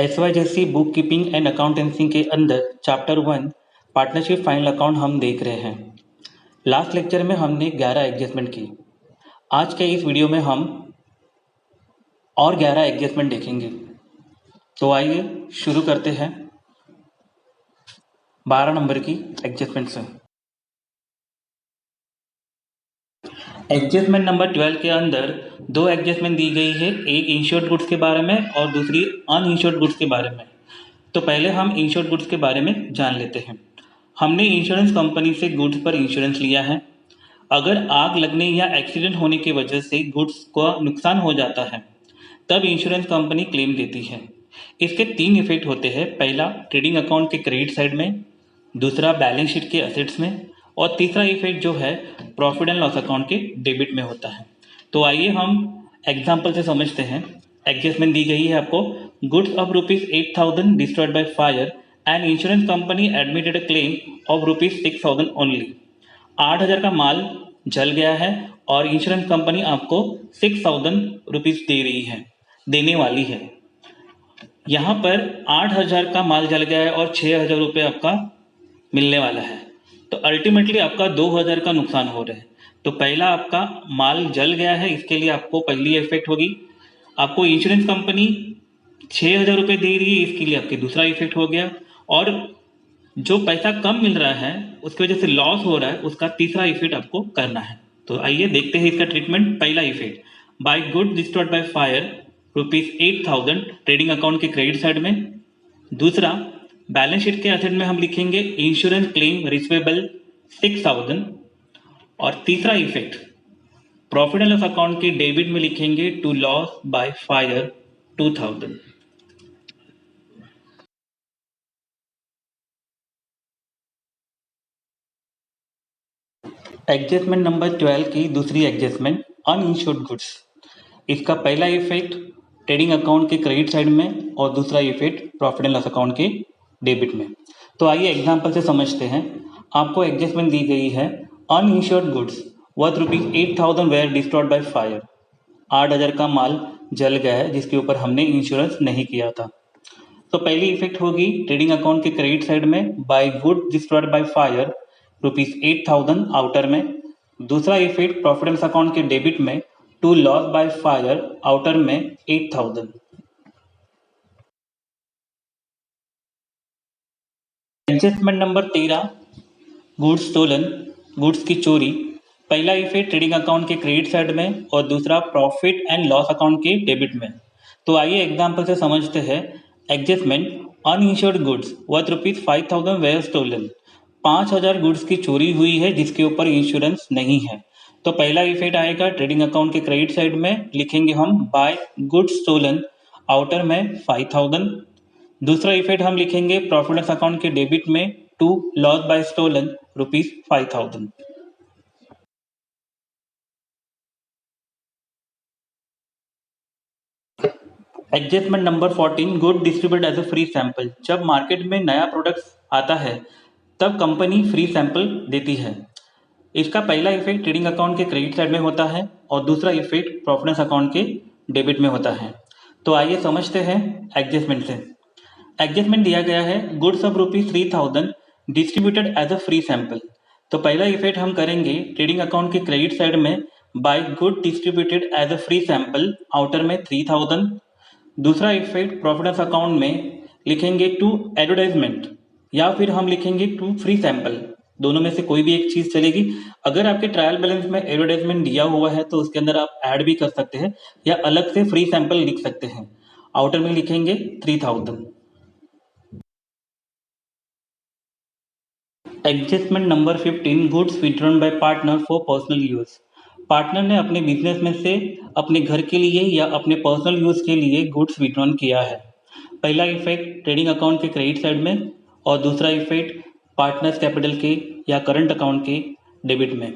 SYJC book keeping and accountancy के अंदर chapter 1 partnership final account हम देख रहे हैं। लास्ट लेक्चर में हमने 11 एडजस्टमेंट की। आज के इस वीडियो में हम और 11 एडजस्टमेंट देखेंगे। तो आइए शुरू करते हैं 12 नंबर की एडजस्टमेंट से। एडजस्टमेंट नंबर 12 के अंदर दो एडजस्टमेंट दी गई है, एक इंश्योर्ड गुड्स के बारे में और दूसरी अनइंश्योर्ड गुड्स के बारे में। तो पहले हम इंश्योर्ड गुड्स के बारे में जान लेते हैं। हमने इंश्योरेंस कंपनी से गुड्स पर इंश्योरेंस लिया है। अगर आग लगने या एक्सीडेंट होने की वजह से गुड्स को नुकसान हो जाता है तब इंश्योरेंस कंपनी क्लेम देती है। इसके 3 इफेक्ट होते हैं। पहला, ट्रेडिंग अकाउंट के क्रेडिट साइड में, दूसरा बैलेंस शीट के असेट्स में, और तीसरा इफेक्ट जो है प्रॉफिट एंड लॉस अकाउंट के डेबिट में होता है। तो आइए हम एग्जाम्पल से समझते हैं। एडजस्टमेंट दी गई है आपको, goods of ₹8,000 destroyed by fire and insurance company admitted a claim of ₹6,000 only. 8,000 का माल जल गया है और इंश्योरेंस कंपनी आपको ₹6,000 दे रही है, देने वाली है। यहाँ पर 8,000 का माल जल गया है और ₹6,000 आपका मिलने वाला है, तो अल्टीमेटली आपका 2,000 का नुकसान हो रहा है। तो पहला आपका माल जल गया है, इसके लिए आपको पहली इफेक्ट होगी। आपको इंश्योरेंस कंपनी ₹6,000 दे रही है, इसके लिए आपके दूसरा इफेक्ट हो गया। और जो पैसा कम मिल रहा है उसकी वजह से लॉस हो रहा है, उसका तीसरा इफेक्ट आपको करना है। तो आइए देखते हैं इसका ट्रीटमेंट। पहला effect, by good destroyed by fire ₹8,000 trading account के क्रेडिट साइड में। दूसरा, बैलेंस शीट के असेट में हम लिखेंगे इंश्योरेंस क्लेम रिसीवेबल 6,000। और तीसरा effect, profit and loss account के डेबिट में लिखेंगे to loss by fire 2,000। Adjustment number 12 की दूसरी एडजस्टमेंट, अनइंश्योर्ड गुड्स। इसका पहला इफेक्ट ट्रेडिंग अकाउंट के क्रेडिट साइड में और दूसरा effect profit and loss account के डेबिट में। तो आइए एग्जांपल से समझते हैं। आपको एडजस्टमेंट दी गई है, uninsured goods worth ₹8,000 were destroyed by fire. 8,000 का माल जल गया है जिसके ऊपर हमने इंश्योरेंस नहीं किया था। तो पहली इफेक्ट होगी ट्रेडिंग अकाउंट के क्रेडिट साइड में, by good destroyed by fire ₹8,000 outer में। दूसरा effect profit and loss account के डेबिट में, to loss by fire outer में 8,000। Adjustment number 13, goods stolen, goods की चोरी। पहला इफेक्ट ट्रेडिंग अकाउंट के क्रेडिट साइड में और दूसरा प्रॉफिट एंड लॉस अकाउंट के डेबिट में। तो आइए एग्जांपल से समझते हैं। Adjustment, uninsured goods worth ₹5,000 where stolen. 5,000 goods की चोरी हुई है जिसके ऊपर इंश्योरेंस नहीं है। तो पहला इफेक्ट आएगा ट्रेडिंग अकाउंट के क्रेडिट साइड में, लिखेंगे हम बाय गुड्स स्टोलन आउटर में 5,000। दूसरा इफेक्ट हम लिखेंगे प्रॉफिट एंड लॉस अकाउंट के डेबिट में, to loss by stolen ₹5,000। Adjustment number 14, good distributed as a free sample. जब मार्केट में नया प्रोडक्ट आता है तब कंपनी फ्री सैंपल देती है। इसका पहला इफेक्ट ट्रेडिंग अकाउंट के क्रेडिट साइड में होता है और दूसरा effect profit and loss account के डेबिट में होता है। तो आइए समझते हैं एडजस्टमेंट से। एडजस्टमेंट दिया गया है, goods of ₹3,000 distributed as a free sample. तो पहला इफेक्ट हम करेंगे ट्रेडिंग अकाउंट के क्रेडिट साइड में, by good distributed as a free sample outer में 3,000। दूसरा effect profit and loss account में लिखेंगे टू एडवर्टाइजमेंट या फिर हम लिखेंगे टू फ्री सैंपल। दोनों में से कोई भी एक चीज चलेगी। अगर आपके ट्रायल बैलेंस में एडवर्टाइजमेंट दिया हुआ है तो उसके अंदर आप ऐड भी कर सकते हैं या अलग से फ्री सैंपल लिख सकते हैं। आउटर में लिखेंगे 3,000। Adjustment number 15, goods withdrawn by partner for personal use. Partner ने अपने बिजनेस में से अपने घर के लिए या अपने पर्सनल यूज के लिए गुड्स विथड्रॉन किया है। पहला इफेक्ट ट्रेडिंग अकाउंट के क्रेडिट साइड में और दूसरा इफेक्ट पार्टनर्स कैपिटल के या करंट अकाउंट के डेबिट में।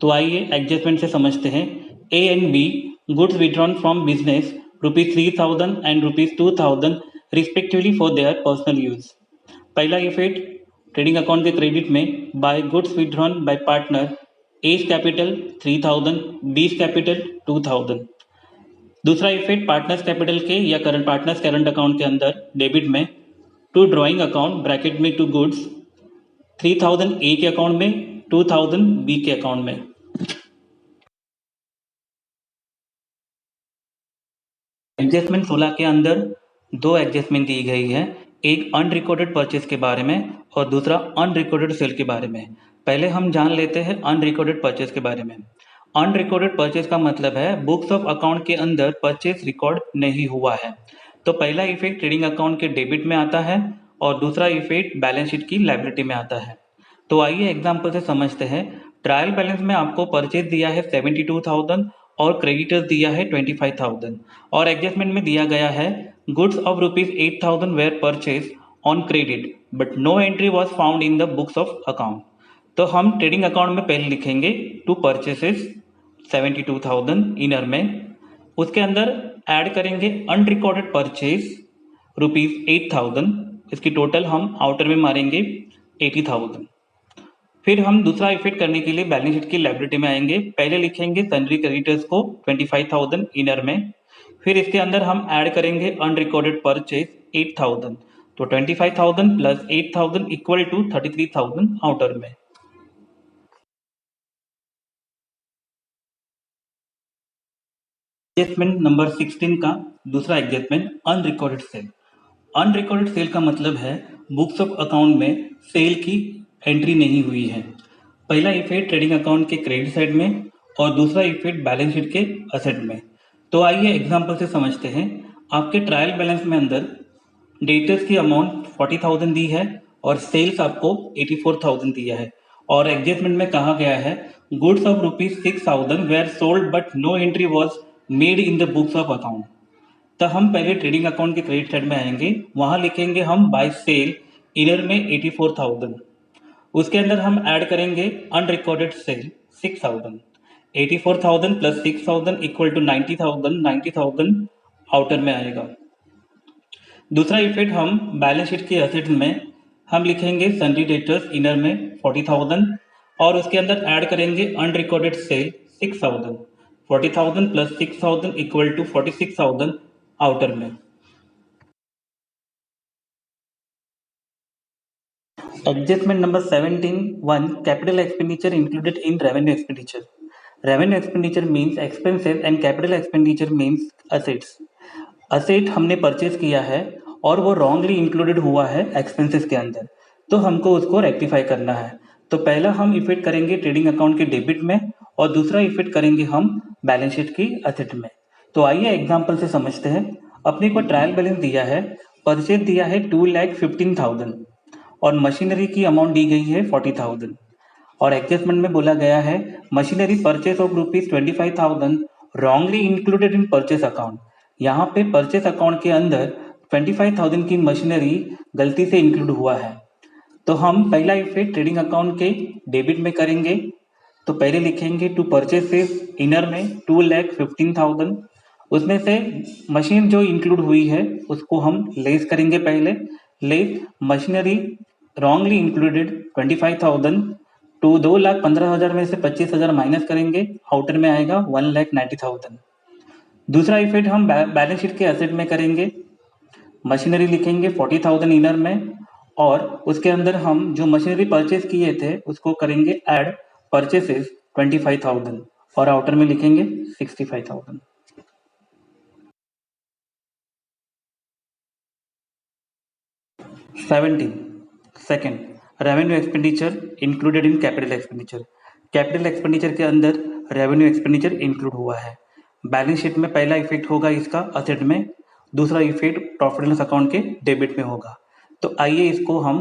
तो आइए एडजस्टमेंट से समझते हैं। A and B, goods withdrawn from business ₹3,000 and ₹2,000 respectively for their personal use. पहला इफेक्ट ट्रेडिंग अकाउंट के क्रेडिट में, by goods withdrawn by partner as capital 3,000, B's capital 2,000। दूसरा इफेक्ट पार्टनर्स कैपिटल के या करंट पार्टनर्स करंट अकाउंट के अंदर debit में to drawing account bracket में टू गुड्स 3000 ए के अकाउंट में 2000 बी के अकाउंट में। एडजस्टमेंट 16 के अंदर दो एडजस्टमेंट दी गई है, एक अनरिकॉर्डेड परचेज के बारे में और दूसरा अनरिकॉर्डेड सेल के बारे में। पहले हम जान लेते हैं अनरिकॉर्डेड परचेज के बारे में। अनरिकॉर्डेड परचेज का मतलब है बुक्स ऑफ अकाउंट के अंदर परचेज रिकॉर्ड नहीं हुआ है। तो पहला इफेक्ट ट्रेडिंग अकाउंट के डेबिट में आता है और दूसरा इफेक्ट बैलेंस शीट की लायबिलिटी में आता है। तो आइए एग्जाम्पल से समझते हैं। ट्रायल बैलेंस में आपको परचेज दिया है 72,000 और क्रेडिटर्स दिया है 25,000 और एडजस्टमेंट में दिया गया है goods of ₹8,000 were purchase on credit but no entry was found in the books of account. तो हम ट्रेडिंग अकाउंट में पहले लिखेंगे टू परचेसेस 72,000 इनर में, उसके अंदर ऐड करेंगे अनरिकॉर्डेड परचेज ₹8,000, इसकी टोटल हम आउटर में मारेंगे 80,000। फिर हम दूसरा इफेक्ट करने के लिए बैलेंस शीट की लायबिलिटी में आएंगे। पहले लिखेंगे सन्ड्री क्रेडिटर्स को 25,000 इनर में, फिर इसके अंदर हम ऐड करेंगे अनरिकॉर्डेड परचेज 8,000। तो 25,000 प्लस 8,000 इक्वल टू 33,000 आउटर में। एडजस्टमेंट नंबर 16 का दूसरा adjustment unrecorded sale. Unrecorded sale का मतलब है बुक्स ऑफ अकाउंट में सेल की एंट्री नहीं हुई है। पहला इफेक्ट ट्रेडिंग अकाउंट के क्रेडिट साइड में और दूसरा इफेक्ट बैलेंस शीट के असेट में। तो आइए एग्जांपल से समझते हैं। आपके ट्रायल बैलेंस में अंदर डेटर्स की अमाउंट 40,000 दी है और सेल्स आपको 84,000 दिया है और एडजस्टमेंट में कहा गया है goods of ₹6,000 were sold but no entry was made in the books of account. तो हम पहले ट्रेडिंग अकाउंट के क्रेडिट साइड में आएंगे, वहां लिखेंगे हम बाय सेल इनर में 84,000, उसके अंदर हम ऐड करेंगे unrecorded sale 6,000। 84,000 plus 6,000 equal to 90,000, 90,000 outer में आएगा। दूसरा इफेक्ट हम बैलेंस शीट के असेट में हम लिखेंगे सन्ड्री डेटर्स इनर में 40,000 और उसके अंदर ऐड करेंगे unrecorded sale 6,000। 40,000 plus 6,000 equal to 46,000 outer में। Adjustment number 17(1) capital expenditure included in revenue expenditure. Revenue expenditure means expenses and capital expenditure means assets. Asset हमने परचेज किया है और वो रॉन्गली इंक्लूडेड हुआ है एक्सपेंसेस के अंदर, तो हमको उसको रेक्टिफाई करना है। तो पहला हम इफेक्ट करेंगे ट्रेडिंग अकाउंट के डेबिट में और दूसरा इफेक्ट करेंगे हम बैलेंस शीट की असेट में। तो आइए एग्जांपल से समझते हैं। अपने को ट्रायल बैलेंस दिया है, परचेज दिया है 2,15,000 और मशीनरी की अमाउंट दी गई है 40,000 और एडजस्टमेंट में बोला गया है machinery purchase of ₹25,000 wrongly included in purchase account. यहाँ पे परचेज अकाउंट के अंदर 25,000 की मशीनरी गलती से इंक्लूड हुआ है। तो हम पहला इफेक्ट ट्रेडिंग अकाउंट के डेबिट में करेंगे। तो पहले लिखेंगे टू परचेसेस इनर में 2,15,000, उसमें से मशीन जो इंक्लूड हुई है उसको हम लेस करेंगे। पहले लेस मशीनरी रॉन्गली इंक्लूडेड 25,000 तो 2,15,000 में से 25,000 माइनस करेंगे, आउटर में आएगा 1,90,000। दूसरा इफेक्ट हम बैलेंस शीट के एसेट में करेंगे। मशीनरी लिखेंगे 40,000 इनर में और उसके अंदर हम जो मशीनरी परचेज किए थे उसको करेंगे ऐड परचेसेस 25,000 और आउटर में लिखेंगे 65,000। Second, revenue expenditure included in capital expenditure. Capital expenditure के अंदर रेवेन्यू एक्सपेंडिचर इंक्लूड हुआ है। बैलेंस शीट में पहला इफेक्ट होगा इसका असेट में, दूसरा effect profit and loss account के डेबिट में होगा। तो आइए इसको हम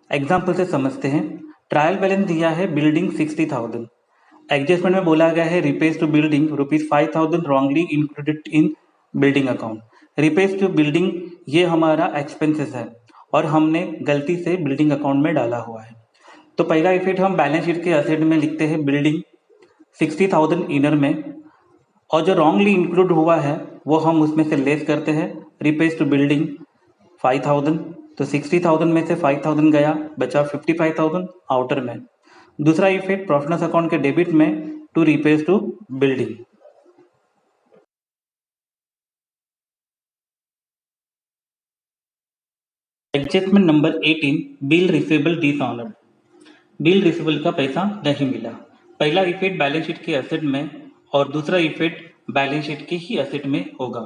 एग्जाम्पल से समझते हैं। ट्रायल बैलेंस दिया है बिल्डिंग 60,000, एडजस्टमेंट में बोला गया है repairs to building ₹5,000 wrongly included in building account. Repairs to building ये हमारा एक्सपेंसेस है और हमने गलती से बिल्डिंग अकाउंट में डाला हुआ है। तो पहला इफेक्ट हम बैलेंस शीट के असेट में लिखते हैं बिल्डिंग 60,000 इनर में और जो रॉन्गली इंक्लूड हुआ है वो हम उसमें से लेस करते हैं। रिपेयर्स टू बिल्डिंग 5,000, तो 60,000 में से 5,000 गया, बचा 55,000 आउटर में। दूसरा इफेक्ट प्रॉफिट लॉस अकाउंट के डेबिट में to repairs to building. Adjustment number 18, bill receivable dishonoured. Bill receivable का पैसा नहीं मिला। पहला इफेक्ट बैलेंस शीट के एसेट में और दूसरा इफेक्ट बैलेंस शीट के ही एसेट में होगा।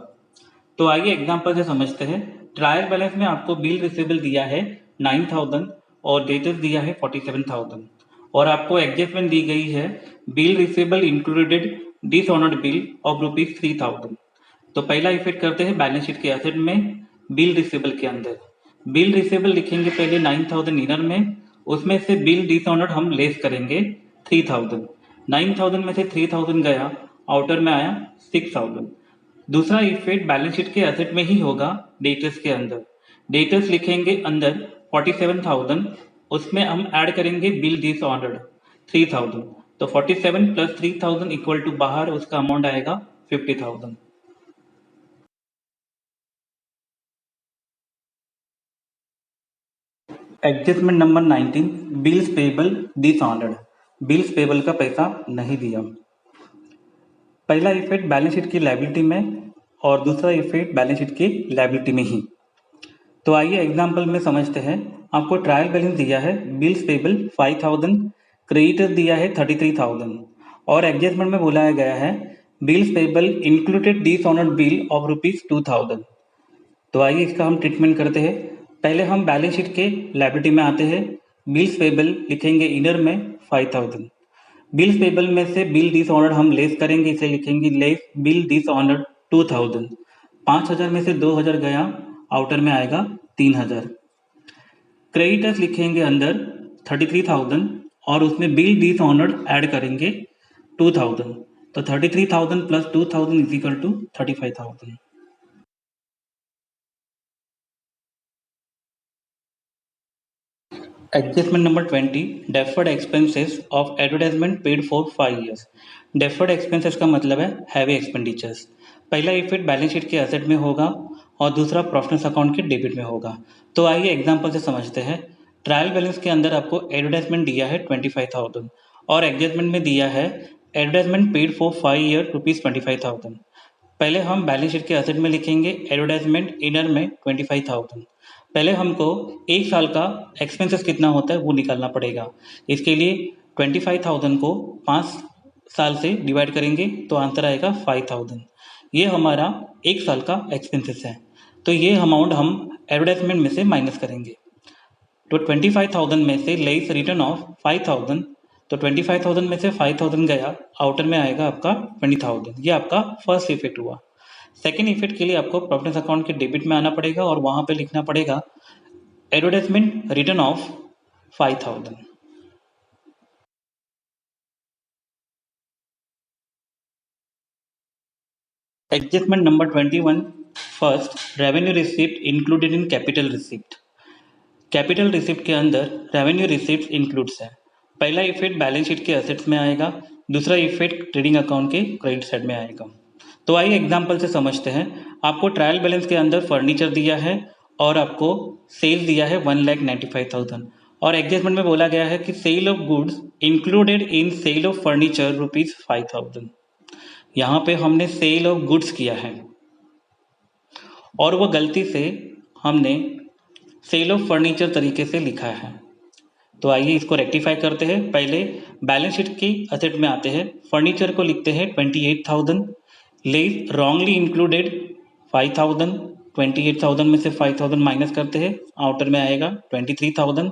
तो आइए एग्जांपल से समझते हैं। ट्रायल बैलेंस में आपको बिल रिसीवेबल दिया है 9000 और डेटर्स दिया है 47000 और आपको एडजस्टमेंट दी गई है bill receivable included dishonoured bill of rupees 3000। तो पहला इफेक्ट करते हैं बैलेंस शीट के एसेट में बिल रिसीवेबल के अंदर। बिल रिसीवेबल लिखेंगे पहले 9000 इनर में, उसमें से बिल डिसऑनर्ड हम लेस करेंगे 3000। 9000 में से 3000 गया, आउटर में आया 6000। दूसरा इफेक्ट बैलेंस शीट के एसेट में ही होगा डेटर्स के अंदर। डेटर्स लिखेंगे अंदर 47000, उसमें हम ऐड करेंगे बिल डिसऑनर्ड 3000। तो 47 प्लस 3000 इक्वल टू बाहर उसका अमाउंट आएगा 50000। Adjustment number 19, bills payable dishonoured. Bills payable का पैसा नहीं दिया। पहला इफेक्ट बैलेंस शीट की लायबिलिटी में और दूसरा इफेक्ट बैलेंस शीट की लायबिलिटी में ही। तो आइए एग्जांपल में समझते हैं। आपको ट्रायल बैलेंस दिया है बिल्स पेबल 5000, क्रेडिटर्स दिया है 33000 और एडजस्टमेंट में बुलाया गया है bills payable included dishonoured bill of rupees 2000। तो आइए इसका हम ट्रीटमेंट करते हैं। पहले हम बैलेंस शीट के लायबिलिटी में आते हैं। बिल्स पेबल लिखेंगे इनर में 5000। बिल्स पेबल में से बिल डिसऑनर्ड हम लेस करेंगे, इसे लिखेंगे लेस बिल डिसऑनर्ड 2000। 5000 में से 2000 गया, आउटर में आएगा 3000। क्रेडिटर्स लिखेंगे अंदर 33000 और उसमें बिल डिसऑनर्ड ऐड करेंगे 2000। तो 33000 plus 2000 is equal to 35000। Adjustment number 20, deferred expenses of advertisement paid for 5 years. Deferred expenses का मतलब है हैवी एक्सपेंडिचर्स। पहला इफेक्ट बैलेंस शीट के एसेट में होगा और दूसरा प्रॉफिट एंड अकाउंट के डेबिट में होगा। तो आइए एग्जांपल से समझते हैं। ट्रायल बैलेंस के अंदर आपको एडवर्टाइजमेंट दिया है 25000 और एडजस्टमेंट में दिया है advertisement paid for 5 year rupees 25000। पहले हम बैलेंस शीट के एसेट में लिखेंगे एडवर्टाइजमेंट इनर में 25000। पहले हमको एक साल का एक्सपेंसेस कितना होता है वो निकालना पड़ेगा। इसके लिए 25000 को 5 साल से डिवाइड करेंगे तो आंसर आएगा 5000। ये हमारा एक साल का एक्सपेंसेस है। तो ये अमाउंट हम एडवर्टाइजमेंट में से माइनस करेंगे। तो 25000 में से लेस रिटर्न ऑफ 5000, तो 25000 में से 5000 गया, आउटर में आएगा आपका 20000। ये आपका फर्स्ट इफेक्ट हुआ। सेकेंड इफेक्ट के लिए आपको प्रॉफिट अकाउंट के डेबिट में आना पड़ेगा और वहां पे लिखना पड़ेगा advertisement return of 5000। Adjustment number 21, first revenue receipt included in capital receipt. Capital receipt के अंदर रेवेन्यू रिसिप्ट इंक्लूड्स है। पहला इफेक्ट बैलेंस शीट के एसेट्स में आएगा, दूसरा इफेक्ट ट्रेडिंग अकाउंट के क्रेडिट साइड में आएगा। तो आइए एग्जांपल से समझते हैं। आपको ट्रायल बैलेंस के अंदर फर्नीचर दिया है और आपको सेल दिया है 1,95,000 और एडजस्टमेंट में बोला गया है कि sale of goods included in sale of furniture rupees 5000। यहाँ पे हमने सेल ऑफ गुड्स किया है और वो गलती से हमने सेल ऑफ फर्नीचर तरीके से लिखा है। तो आइए इसको रेक्टिफाई करते हैं। पहले बैलेंस शीट की असेट में आते हैं। फर्नीचर को लिखते हैं 28000, लेस रॉन्गली इंक्लूडेड 5000। 28000 में से 5000 माइनस करते हैं, आउटर में आएगा 23000।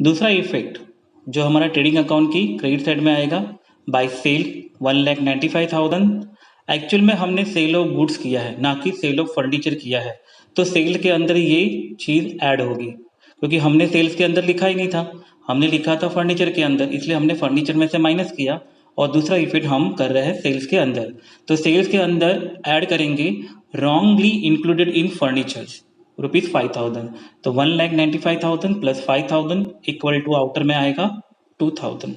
दूसरा इफेक्ट जो हमारा ट्रेडिंग अकाउंट की क्रेडिट साइड में आएगा बाय सेल 1,95,000। एक्चुअल में हमने सेल ऑफ गुड्स किया है, ना कि सेल ऑफ फर्नीचर किया है। तो सेल के अंदर ये चीज़ ऐड होगी क्योंकि हमने सेल्स के अंदर लिखा ही नहीं था, हमने लिखा था फर्नीचर के अंदर, इसलिए हमने फर्नीचर में से माइनस किया और दूसरा इफेक्ट हम कर रहे हैं सेल्स के अंदर। तो सेल्स के अंदर ऐड करेंगे रॉन्गली इंक्लूडेड इन फर्नीचर रुपीज 5000। तो 1,95,000 प्लस 5000 इक्वल टू आउटर में आएगा 2000।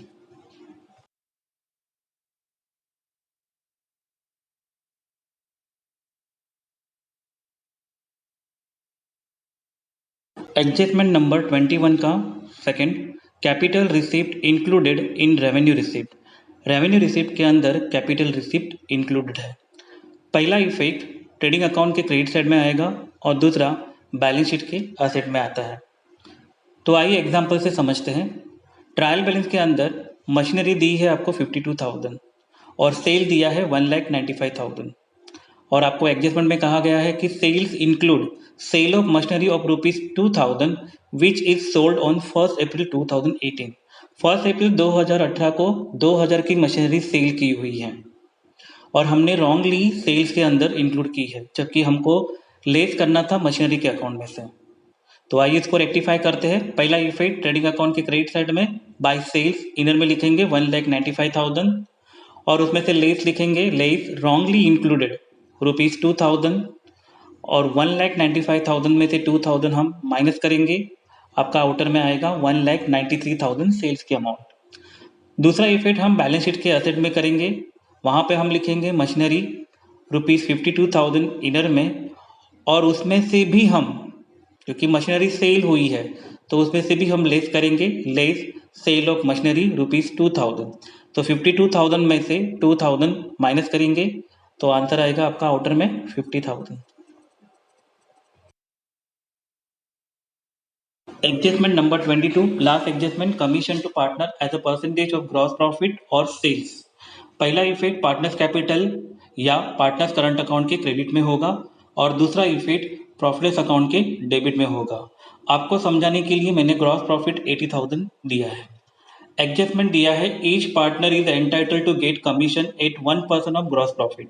एडजस्टमेंट नंबर 21 का second, capital receipt included in revenue receipt. Revenue receipt के अंदर कैपिटल रिसिप्ट इंक्लूडेड है। पहला इफेक्ट ट्रेडिंग अकाउंट के क्रेडिट साइड में आएगा और दूसरा बैलेंस शीट के असेट में आता है। तो आइए एग्जाम्पल से समझते हैं। ट्रायल बैलेंस के अंदर मशीनरी दी है आपको 52,000 और सेल दिया है 1,95,000 और आपको एडजस्टमेंट में कहा गया है कि sales include sale of machinery of ₹2,000 which is sold on 1 April 2018। 1 April 2018 को 2,000 की मशीनरी सेल की हुई है और हमने रॉन्गली सेल्स के अंदर इंक्लूड की है, जबकि हमको लेस करना था मशीनरी के अकाउंट में से। तो आइए इसको रेक्टिफाई करते हैं। पहला इफेक्ट ट्रेडिंग अकाउंट के क्रेडिट साइड में बाय सेल्स इनर में लिखेंगे 1,95,000 और उसमें से लेस लिखेंगे लेस रॉन्गली इंक्लूडेड ₹2,000 और 1,95,000 में से 2,000 हम माइनस करेंगे, आपका आउटर में आएगा 1,93,000 सेल्स की अमाउंट। दूसरा इफेक्ट हम बैलेंस शीट के एसेट में करेंगे, वहाँ पे हम लिखेंगे मशीनरी ₹52,000 इनर में और उसमें से भी हम, क्योंकि मशीनरी सेल हुई है तो उसमें से भी हम लेस करेंगे, लेस सेल ऑफ मशीनरी ₹2,000। तो 52,000 में से 2,000 माइनस करेंगे तो आंसर आएगा आपका आउटर में 50,000। Adjustment number 22, last adjustment commission to partner as a percentage of gross profit और सेल्स। पहला इफेक्ट पार्टनर्स कैपिटल या पार्टनर्स करंट अकाउंट के क्रेडिट में होगा और दूसरा इफेक्ट प्रॉफिट अकाउंट के डेबिट में होगा। आपको समझाने के लिए मैंने ग्रॉस प्रॉफिट 80,000 दिया है। एडजस्टमेंट दिया है each partner is entitled to get commission at 1% of gross profit.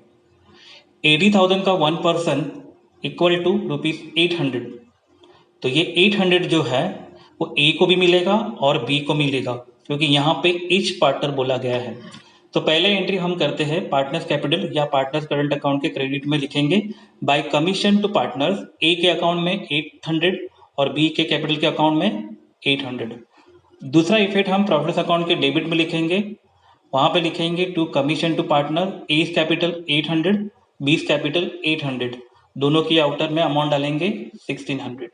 80,000 का 1% इक्वल टू ₹800। तो ये 800 जो है वो ए को भी मिलेगा और बी को मिलेगा, क्योंकि यहाँ पे ईच पार्टनर बोला गया है। तो पहले एंट्री हम करते हैं पार्टनर्स कैपिटल या पार्टनर्स करंट अकाउंट के क्रेडिट में लिखेंगे बाय कमीशन टू पार्टनर्स, ए के अकाउंट में 800 और बी के कैपिटल के अकाउंट में 800। दूसरा इफेक्ट हम प्रॉफिट अकाउंट के डेबिट में लिखेंगे, वहां पे लिखेंगे to commission to partner, A capital 800, B capital 800, दोनों की आउटर में अमाउंट डालेंगे 1600।